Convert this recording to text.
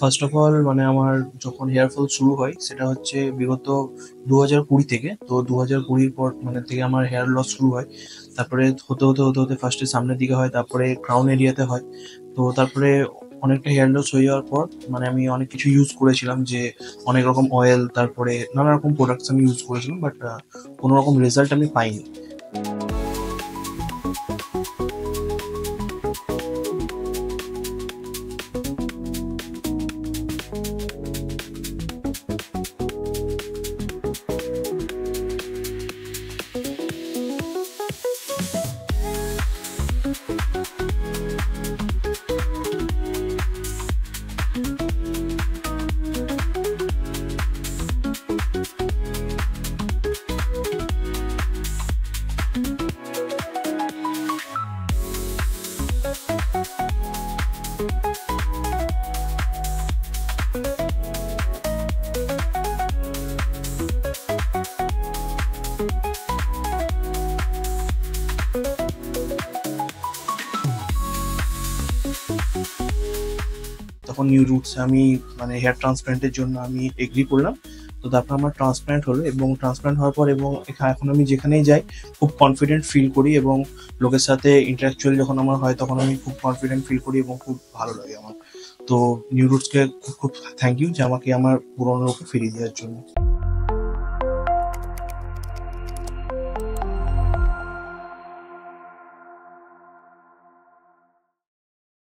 First of all মানে আমার যখন হেয়ার ফল শুরু হয় সেটা হচ্ছে বিগত 2020 থেকে। তো 2020 পর মানে থেকে আমার হেয়ার লস শুরু হয়। তারপরে হতে ফার্স্টে সামনের দিকে হয়, তারপরে ক্রাউন এরিয়াতে হয়। তো তারপরে অনেকটা হেয়ার লস হয়ে যাওয়ার পর মানে আমি অনেক কিছু ইউজ করেছিলাম, যে অনেক রকম অয়েল, তারপরে নানা রকম প্রোডাক্টস আমি ইউজ করেছিলাম, বাট কোনো রকম রেজাল্ট আমি পাইনি। তখন নিউ রুটসে আমি মানে হেয়ার ট্রান্সপ্ল্যান্টের জন্য আমি এগ্রি করলাম। তো তারপর আমার ট্রান্সপ্ল্যান্ট হলো, এবং ট্রান্সপ্ল্যান্ট হওয়ার পর এবং এখন আমি যেখানেই যাই খুব কনফিডেন্ট ফিল করি, এবং লোকের সাথে ইন্টারাকচুয়াল যখন আমার হয় তখন আমি খুব কনফিডেন্ট ফিল করি এবং খুব ভালো লাগে আমার। তো নিউ রুটসকে খুব খুব থ্যাংক ইউ যে আমাকে আমার পুরোনো রূপে ফিরিয়ে দেওয়ার জন্য।